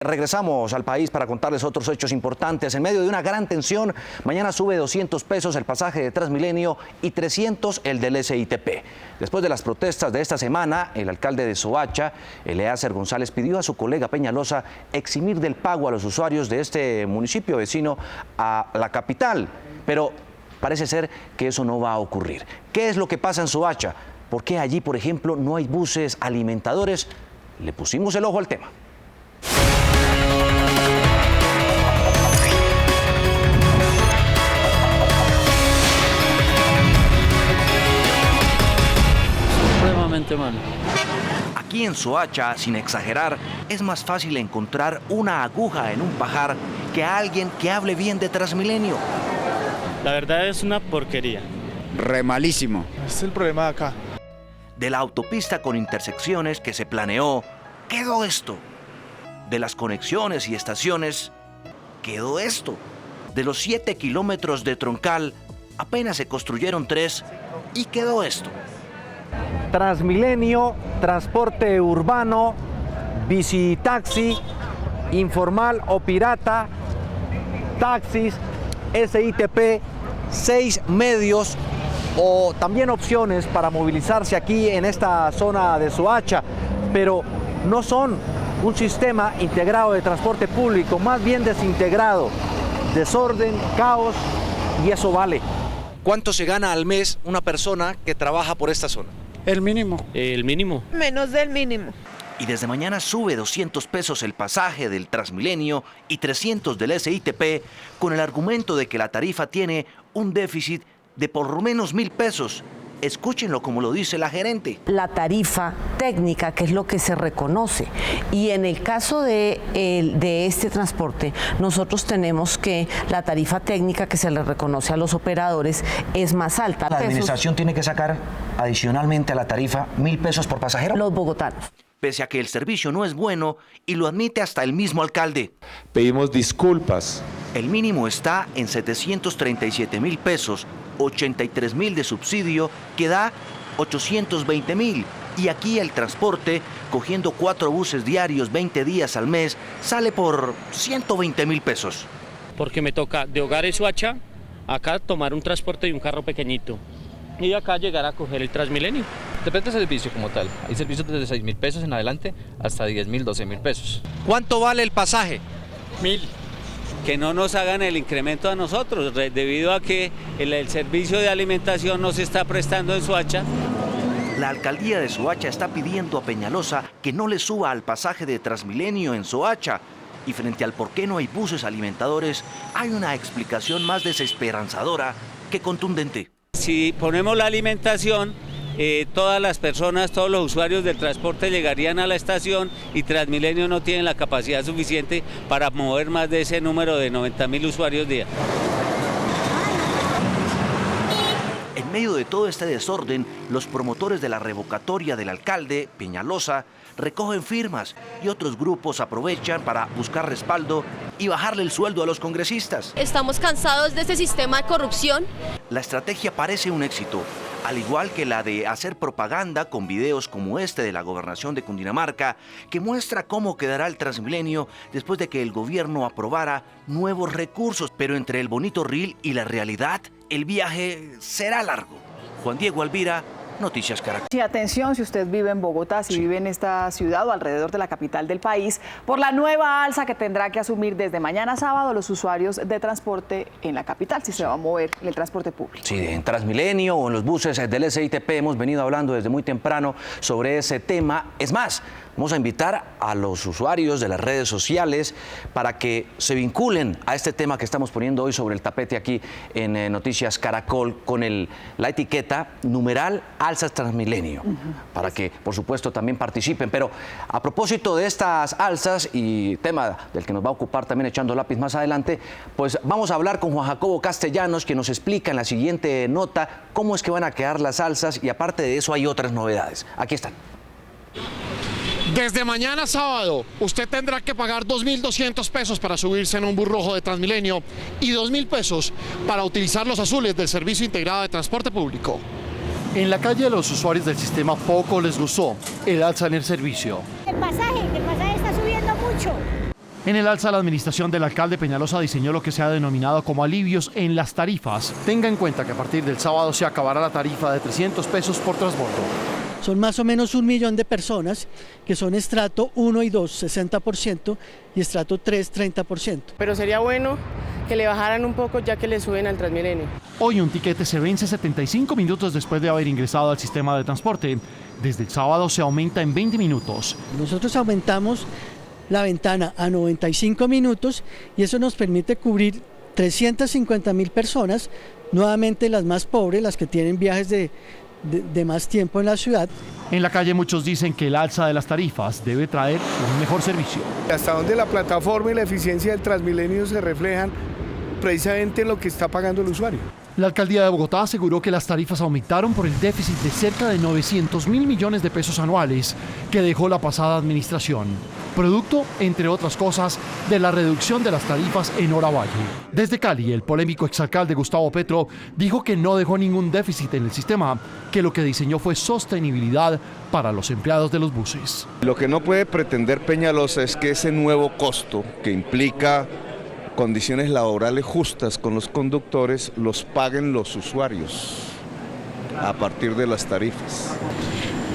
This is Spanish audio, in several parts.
Regresamos al país para contarles otros hechos importantes. En medio de una gran tensión, mañana sube 200 pesos el pasaje de Transmilenio y 300 el del SITP. Después de las protestas de esta semana, el alcalde de Soacha, Eleazar González, pidió a su colega Peñalosa eximir del pago a los usuarios de este municipio vecino a la capital. Pero parece ser que eso no va a ocurrir. ¿Qué es lo que pasa en Soacha? ¿Por qué allí, por ejemplo, no hay buses alimentadores? Le pusimos el ojo al tema. Malo. Aquí en Soacha, sin exagerar, es más fácil encontrar una aguja en un pajar que a alguien que hable bien de Transmilenio. La verdad es una porquería. Re malísimo. Ese es el problema de acá. De la autopista con intersecciones que se planeó, quedó esto. De las conexiones y estaciones, quedó esto. De los 7 kilómetros de troncal, apenas se construyeron 3 y quedó esto. Transmilenio, transporte urbano, bicitaxi, informal o pirata, taxis, SITP, 6 medios o también opciones para movilizarse aquí en esta zona de Soacha, pero no son un sistema integrado de transporte público, más bien desintegrado, desorden, caos, y eso vale. ¿Cuánto se gana al mes una persona que trabaja por esta zona? El mínimo. El mínimo. Menos del mínimo. Y desde mañana sube 200 pesos el pasaje del Transmilenio y 300 del SITP con el argumento de que la tarifa tiene un déficit de por lo menos 1.000 pesos. Escúchenlo como lo dice la gerente. La tarifa técnica, que es lo que se reconoce. Y en el caso de este transporte, nosotros tenemos que la tarifa técnica que se le reconoce a los operadores es más alta. La administración tiene que sacar adicionalmente a la tarifa 1.000 pesos por pasajero. Los bogotanos. Pese a que el servicio no es bueno y lo admite hasta el mismo alcalde. Pedimos disculpas. El mínimo está en 737.000 pesos, 83.000 de subsidio, que da 820.000. Y aquí el transporte, cogiendo 4 buses diarios 20 días al mes, sale por 120.000 pesos. Porque me toca de Hogares Soacha, acá tomar un transporte de un carro pequeñito. Y acá llegar a coger el Transmilenio. Depende del servicio como tal. Hay servicios desde 6.000 pesos en adelante hasta 10.000, 12.000 pesos. ¿Cuánto vale el pasaje? 1.000. Que no nos hagan el incremento a nosotros, debido a que el servicio de alimentación no se está prestando en Soacha. La alcaldía de Soacha está pidiendo a Peñalosa que no le suba al pasaje de Transmilenio en Soacha. Y frente al por qué no hay buses alimentadores, hay una explicación más desesperanzadora que contundente. Si ponemos la alimentación, todas las personas, todos los usuarios del transporte llegarían a la estación y Transmilenio no tiene la capacidad suficiente para mover más de ese número de 90.000 usuarios día. En medio de todo este desorden, los promotores de la revocatoria del alcalde, Peñalosa, recogen firmas y otros grupos aprovechan para buscar respaldo y bajarle el sueldo a los congresistas. Estamos cansados de este sistema de corrupción. La estrategia parece un éxito, al igual que la de hacer propaganda con videos como este de la gobernación de Cundinamarca, que muestra cómo quedará el Transmilenio después de que el gobierno aprobara nuevos recursos. Pero entre el bonito reel y la realidad, el viaje será largo. Juan Diego Alvira, Noticias Caracol. Y atención, si usted vive en Bogotá, si vive en esta ciudad o alrededor de la capital del país, por la nueva alza que tendrá que asumir desde mañana sábado los usuarios de transporte en la capital, si se va a mover el transporte público. Sí, en Transmilenio o en los buses del SITP hemos venido hablando desde muy temprano sobre ese tema. Es más, vamos a invitar a los usuarios de las redes sociales para que se vinculen a este tema que estamos poniendo hoy sobre el tapete aquí en Noticias Caracol con la etiqueta numeral alzas Transmilenio, para que, por supuesto, también participen. Pero a propósito de estas alzas y tema del que nos va a ocupar también echando lápiz más adelante, pues vamos a hablar con Juan Jacobo Castellanos, que nos explica en la siguiente nota cómo es que van a quedar las alzas y aparte de eso hay otras novedades. Aquí están. Desde mañana sábado, usted tendrá que pagar 2.200 pesos para subirse en un bus rojo de Transmilenio y 2.000 pesos para utilizar los azules del Servicio Integrado de Transporte Público. En la calle, los usuarios del sistema poco les gustó el alza en el servicio. El pasaje está subiendo mucho. En el alza, la administración del alcalde Peñalosa diseñó lo que se ha denominado como alivios en las tarifas. Tenga en cuenta que a partir del sábado se acabará la tarifa de 300 pesos por transbordo. Son más o menos 1 millón de personas que son estrato 1 y 2, 60%, y estrato 3, 30%. Pero sería bueno que le bajaran un poco ya que le suben al Transmilenio. Hoy un tiquete se vence 75 minutos después de haber ingresado al sistema de transporte. Desde el sábado se aumenta en 20 minutos. Nosotros aumentamos la ventana a 95 minutos y eso nos permite cubrir 350.000 personas, nuevamente las más pobres, las que tienen viajes de más tiempo en la ciudad. En la calle muchos dicen que el alza de las tarifas debe traer un mejor servicio. Hasta donde la plataforma y la eficiencia del Transmilenio se reflejan precisamente en lo que está pagando el usuario. La alcaldía de Bogotá aseguró que las tarifas aumentaron por el déficit de cerca de 900.000 millones de pesos anuales que dejó la pasada administración, producto, entre otras cosas, de la reducción de las tarifas en Hora Valle. Desde Cali, el polémico exalcalde Gustavo Petro dijo que no dejó ningún déficit en el sistema, que lo que diseñó fue sostenibilidad para los empleados de los buses. Lo que no puede pretender Peñalosa es que ese nuevo costo que implica condiciones laborales justas con los conductores los paguen los usuarios a partir de las tarifas.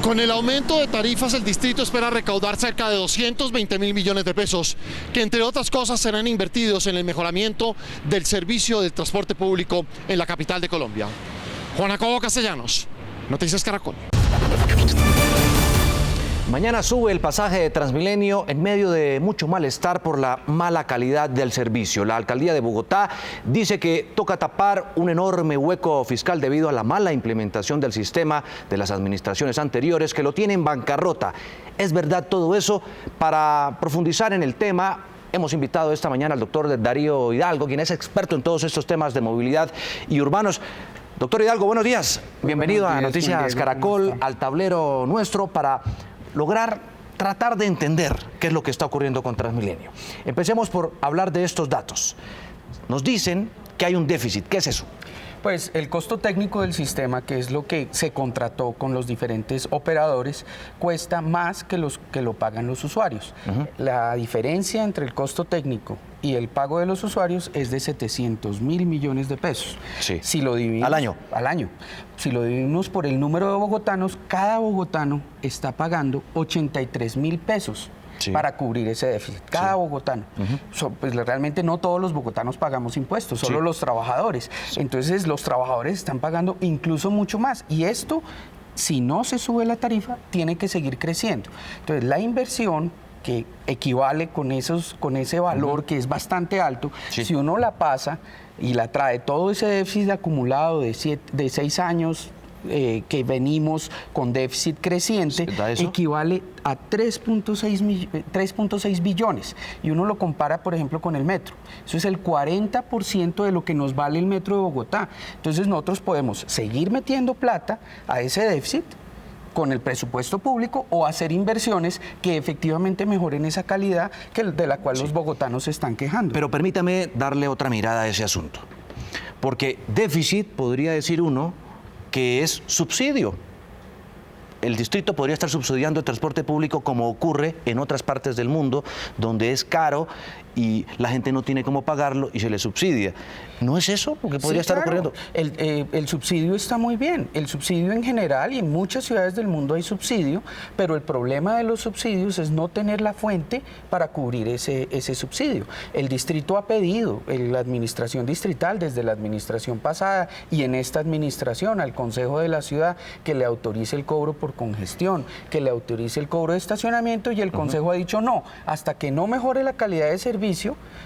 Con el aumento de tarifas, el distrito espera recaudar cerca de 220.000 millones de pesos, que entre otras cosas serán invertidos en el mejoramiento del servicio del transporte público en la capital de Colombia. Juan Jacobo Castellanos, Noticias Caracol. Mañana sube el pasaje de Transmilenio en medio de mucho malestar por la mala calidad del servicio. La alcaldía de Bogotá dice que toca tapar un enorme hueco fiscal debido a la mala implementación del sistema de las administraciones anteriores que lo tienen en bancarrota. ¿Es verdad todo eso? Para profundizar en el tema, hemos invitado esta mañana al doctor Darío Hidalgo, quien es experto en todos estos temas de movilidad y urbanos. Doctor Hidalgo, buenos días. Bienvenido a Noticias Caracol, al tablero nuestro para lograr tratar de entender qué es lo que está ocurriendo con Transmilenio. Empecemos por hablar de estos datos. Nos dicen que hay un déficit. ¿Qué es eso? Pues el costo técnico del sistema, que es lo que se contrató con los diferentes operadores, cuesta más que lo pagan los usuarios. La diferencia entre el costo técnico y el pago de los usuarios es de 700.000 millones de pesos. Sí. Si lo dividimos, al año. Si lo dividimos por el número de bogotanos, cada bogotano está pagando 83.000 pesos. Sí. Para cubrir ese déficit, cada bogotano. Pues realmente no todos los bogotanos pagamos impuestos, solo los trabajadores. Entonces los trabajadores están pagando incluso mucho más. Y esto, si no se sube la tarifa, tiene que seguir creciendo. Entonces la inversión, que equivale con ese valor que es bastante alto, si uno la pasa y la trae todo ese déficit acumulado de 6 años, que venimos con déficit creciente, equivale a 3.6 billones. Y uno lo compara, por ejemplo, con el metro. Eso es el 40% de lo que nos vale el metro de Bogotá. Entonces nosotros podemos seguir metiendo plata a ese déficit con el presupuesto público o hacer inversiones que efectivamente mejoren esa calidad de la cual los bogotanos se están quejando. Pero permítame darle otra mirada a ese asunto. Porque déficit podría decir uno que es subsidio. El distrito podría estar subsidiando el transporte público como ocurre en otras partes del mundo, donde es caro y la gente no tiene cómo pagarlo y se le subsidia. ¿No es eso lo que podría estar ocurriendo? El subsidio está muy bien. El subsidio en general, y en muchas ciudades del mundo hay subsidio, pero el problema de los subsidios es no tener la fuente para cubrir ese subsidio. El distrito ha pedido, la administración distrital, desde la administración pasada y en esta administración, al Consejo de la Ciudad, que le autorice el cobro por congestión, que le autorice el cobro de estacionamiento, y el Consejo ha dicho no, hasta que no mejore la calidad de servicio,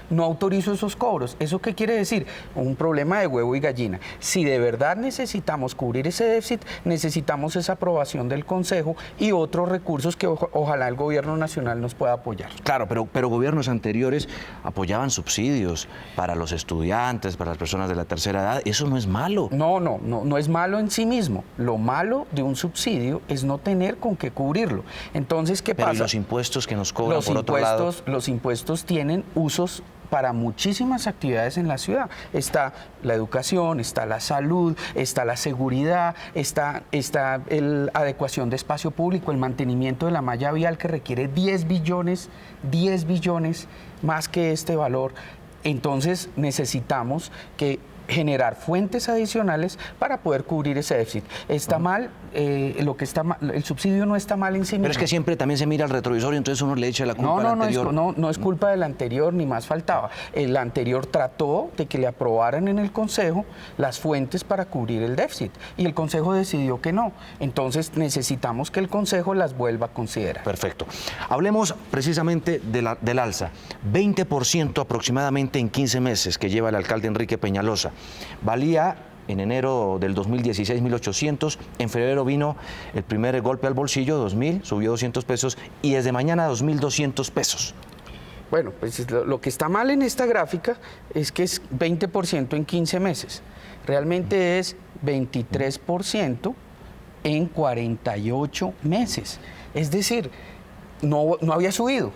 no autorizo esos cobros. ¿Eso qué quiere decir? Un problema de huevo y gallina. Si de verdad necesitamos cubrir ese déficit, necesitamos esa aprobación del Consejo y otros recursos que ojalá el Gobierno Nacional nos pueda apoyar. Claro, pero gobiernos anteriores apoyaban subsidios para los estudiantes, para las personas de la tercera edad. Eso no es malo. No es malo en sí mismo. Lo malo de un subsidio es no tener con qué cubrirlo. Entonces, ¿qué pasa? Pero ¿y los impuestos que nos cobran por otro lado? Los impuestos tienen usos para muchísimas actividades en la ciudad. Está la educación, está la salud, está la seguridad, está la adecuación de espacio público, el mantenimiento de la malla vial que requiere 10 billones más que este valor. Entonces necesitamos generar fuentes adicionales para poder cubrir ese déficit. Está mal, el subsidio no está mal en sí mismo. Pero es que siempre también se mira al retrovisor y entonces uno le echa la culpa al anterior. No es culpa del anterior, ni más faltaba. El anterior trató de que le aprobaran en el Consejo las fuentes para cubrir el déficit y el Consejo decidió que no. Entonces necesitamos que el Consejo las vuelva a considerar. Perfecto. Hablemos precisamente del alza. 20% aproximadamente en 15 meses que lleva el alcalde Enrique Peñalosa. Valía en enero del 2016 1.800, en febrero vino el primer golpe al bolsillo, 2.000, subió 200 pesos y desde mañana 2.200 pesos. Bueno, pues lo que está mal en esta gráfica es que es 20% en 15 meses. Realmente es 23% en 48 meses. Es decir, no había subido.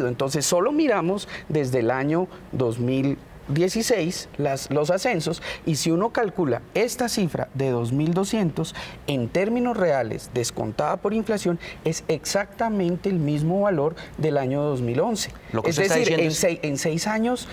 Entonces solo miramos desde el año 2016 los ascensos, y si uno calcula esta cifra de 2.200 en términos reales descontada por inflación, es exactamente el mismo valor del año 2011. Es decir, en seis años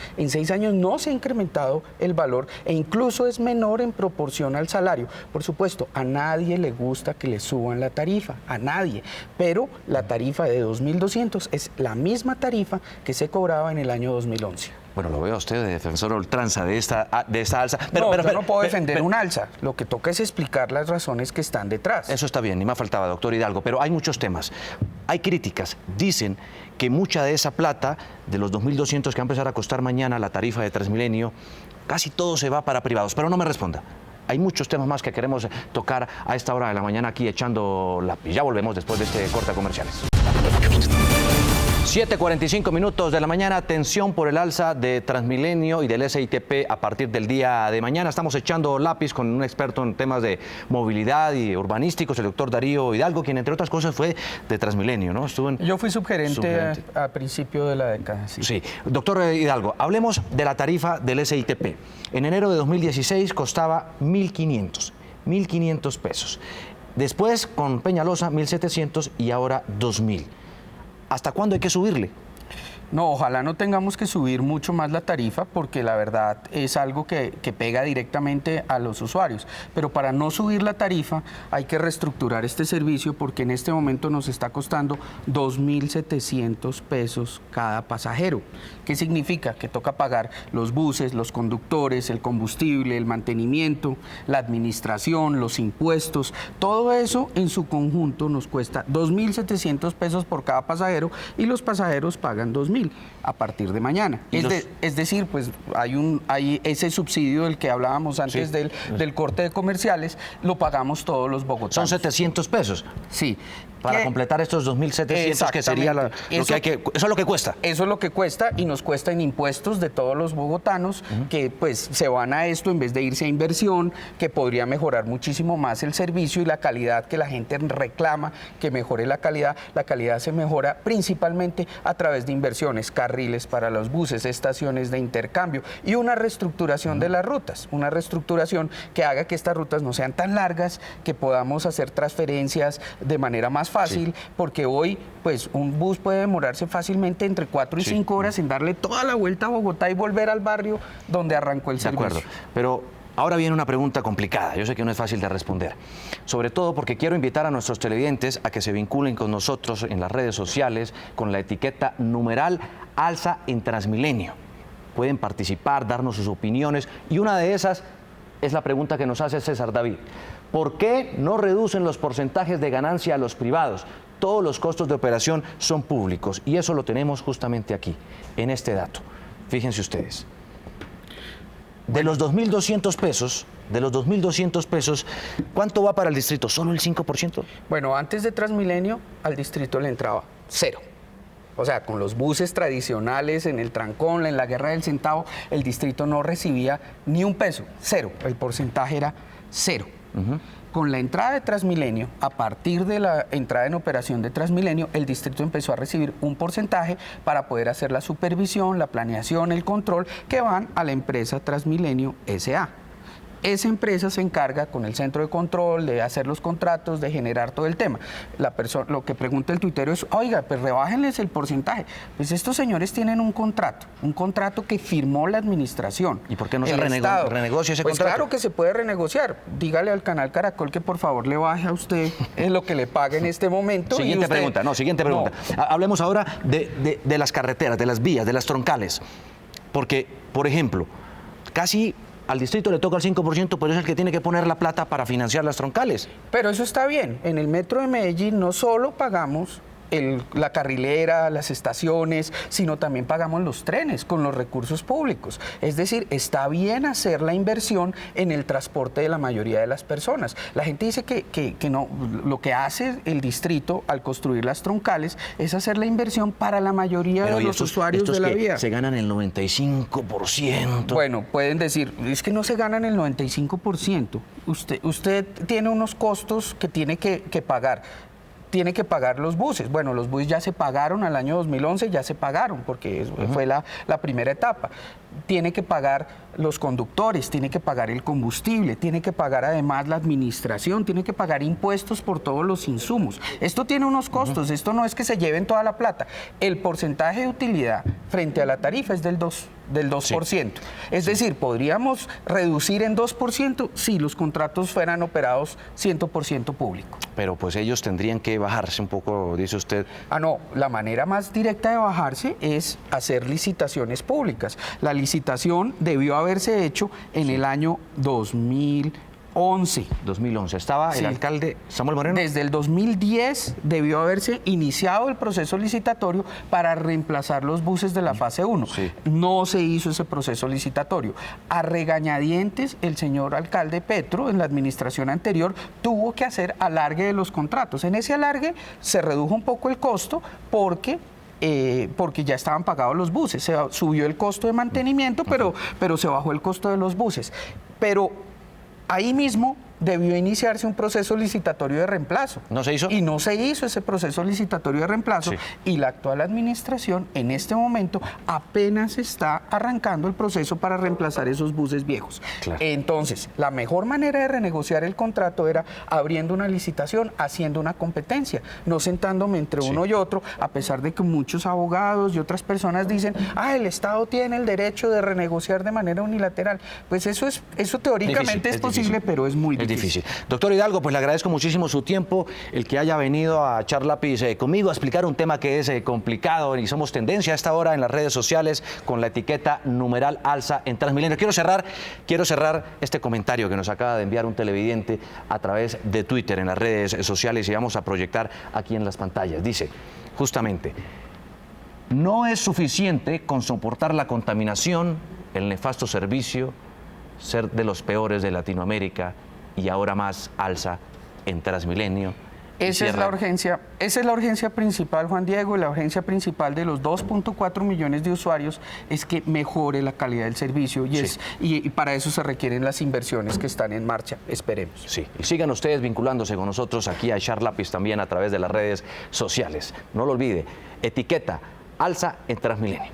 no se ha incrementado el valor e incluso es menor en proporción al salario. Por supuesto, a nadie le gusta que le suban la tarifa, a nadie, pero la tarifa de 2.200 es la misma tarifa que se cobraba en el año 2011. Bueno, lo veo a usted de defensor ultranza de esta alza. Pero yo no puedo defender un alza. Lo que toca es explicar las razones que están detrás. Eso está bien, ni más faltaba, doctor Hidalgo. Pero hay muchos temas. Hay críticas. Dicen que mucha de esa plata, de los 2.200 que va a empezar a costar mañana la tarifa de Transmilenio, casi todo se va para privados. Pero no me responda. Hay muchos temas más que queremos tocar a esta hora de la mañana aquí echando lápiz. Ya volvemos después de este corte a comerciales. 7:45 minutos de la mañana, atención por el alza de Transmilenio y del SITP a partir del día de mañana. Estamos echando lápiz con un experto en temas de movilidad y urbanísticos, el doctor Darío Hidalgo, quien entre otras cosas fue de Transmilenio, ¿no? Yo fui subgerente a principio de la década. Sí. Doctor Hidalgo, hablemos de la tarifa del SITP. En enero de 2016 costaba 1.500 pesos. Después, con Peñalosa, 1.700 y ahora 2.000. ¿Hasta cuándo hay que subirle? No, ojalá no tengamos que subir mucho más la tarifa porque la verdad es algo que pega directamente a los usuarios. Pero para no subir la tarifa hay que reestructurar este servicio porque en este momento nos está costando 2.700 pesos cada pasajero. ¿Qué significa? Que toca pagar los buses, los conductores, el combustible, el mantenimiento, la administración, los impuestos. Todo eso en su conjunto nos cuesta 2.700 pesos por cada pasajero y los pasajeros pagan 2.000 a partir de mañana. Es decir, pues hay ese subsidio del que hablábamos antes del corte de comerciales, lo pagamos todos los bogotanos. Son 700 pesos. Sí. Para completar estos 2.700, que sería eso es lo que cuesta. Eso es lo que cuesta y nos cuesta en impuestos de todos los bogotanos que pues se van a esto en vez de irse a inversión, que podría mejorar muchísimo más el servicio y la calidad que la gente reclama, que mejore la calidad. La calidad se mejora principalmente a través de inversiones, carriles para los buses, estaciones de intercambio y una reestructuración de las rutas, una reestructuración que haga que estas rutas no sean tan largas, que podamos hacer transferencias de manera más fácil, porque hoy pues un bus puede demorarse fácilmente entre 4 y 5 horas en darle toda la vuelta a Bogotá y volver al barrio donde arrancó el servicio. De acuerdo, pero ahora viene una pregunta complicada, yo sé que no es fácil de responder, sobre todo porque quiero invitar a nuestros televidentes a que se vinculen con nosotros en las redes sociales con la etiqueta numeral alza en Transmilenio. Pueden participar, darnos sus opiniones y una de esas es la pregunta que nos hace César David. ¿Por qué no reducen los porcentajes de ganancia a los privados? Todos los costos de operación son públicos y eso lo tenemos justamente aquí, en este dato. Fíjense ustedes. De los 2.200 pesos, ¿cuánto va para el distrito? ¿Solo el 5%? Bueno, antes de Transmilenio, al distrito le entraba 0. O sea, con los buses tradicionales, en el trancón, en la guerra del centavo, el distrito no recibía ni un peso, 0. El porcentaje era 0. Con la entrada de Transmilenio, a partir de la entrada en operación de Transmilenio, el distrito empezó a recibir un porcentaje para poder hacer la supervisión, la planeación, el control, que van a la empresa Transmilenio S.A. Esa empresa se encarga con el centro de control de hacer los contratos, de generar todo el tema. Lo que pregunta el tuitero es, oiga, pues rebájenles el porcentaje. Pues estos señores tienen un contrato que firmó la administración. ¿Y por qué no se renegocia ese contrato? Pues claro que se puede renegociar. Dígale al canal Caracol que por favor le baje a usted lo que le pague en este momento. Siguiente pregunta. Hablemos ahora de las carreteras, de las vías, de las troncales. Porque, por ejemplo, casi al distrito le toca el 5%, pero es el que tiene que poner la plata para financiar las troncales. Pero eso está bien. En el metro de Medellín no solo pagamos la carrilera, las estaciones, sino también pagamos los trenes con los recursos públicos. Es decir, está bien hacer la inversión en el transporte de la mayoría de las personas. La gente dice que no, lo que hace el distrito al construir las troncales es hacer la inversión para la mayoría de los usuarios de la vía. Se ganan el 95%. Bueno, pueden decir, es que no se ganan el 95%. Usted tiene unos costos que tiene que pagar. Tiene que pagar los buses. Bueno, los buses ya se pagaron al año 2011, ya se pagaron porque fue la primera etapa. Tiene que pagar los conductores, tiene que pagar el combustible, tiene que pagar además la administración, tiene que pagar impuestos por todos los insumos. Esto tiene unos costos, esto no es que se lleven toda la plata. El porcentaje de utilidad frente a la tarifa es del 2%. Sí. Es decir, podríamos reducir en 2% si los contratos fueran operados 100% público. Pero pues ellos tendrían que bajarse un poco, dice usted. No, la manera más directa de bajarse es hacer licitaciones públicas. La licitación debió haberse hecho en el año 2011. ¿Estaba el alcalde Samuel Moreno? Desde el 2010 debió haberse iniciado el proceso licitatorio para reemplazar los buses de la fase 1. Sí. No se hizo ese proceso licitatorio. A regañadientes, el señor alcalde Petro, en la administración anterior, tuvo que hacer alargue de los contratos. En ese alargue se redujo un poco el costo porque ya estaban pagados los buses. Se subió el costo de mantenimiento, pero se bajó el costo de los buses. Pero ahí mismo debió iniciarse un proceso licitatorio de reemplazo. ¿No se hizo? Y no se hizo ese proceso licitatorio de reemplazo. Sí. Y la actual administración, en este momento, apenas está arrancando el proceso para reemplazar esos buses viejos. Claro. Entonces, la mejor manera de renegociar el contrato era abriendo una licitación, haciendo una competencia, no sentándome entre uno y otro, a pesar de que muchos abogados y otras personas dicen, el Estado tiene el derecho de renegociar de manera unilateral. Pues eso teóricamente es posible, pero es muy difícil. Doctor Hidalgo, pues le agradezco muchísimo su tiempo, el que haya venido a echar lápiz conmigo, a explicar un tema que es complicado y somos tendencia a esta hora en las redes sociales con la etiqueta numeral alza en Transmilenio. Quiero cerrar este comentario que nos acaba de enviar un televidente a través de Twitter en las redes sociales y vamos a proyectar aquí en las pantallas. Dice, justamente, no es suficiente con soportar la contaminación, el nefasto servicio, ser de los peores de Latinoamérica y ahora más alza en Transmilenio. Esa es la urgencia principal, Juan Diego, y la urgencia principal de los 2.4 millones de usuarios es que mejore la calidad del servicio y para eso se requieren las inversiones que están en marcha, esperemos. Sí, y sigan ustedes vinculándose con nosotros aquí a echar lápiz también a través de las redes sociales. No lo olvide, etiqueta alza en Transmilenio.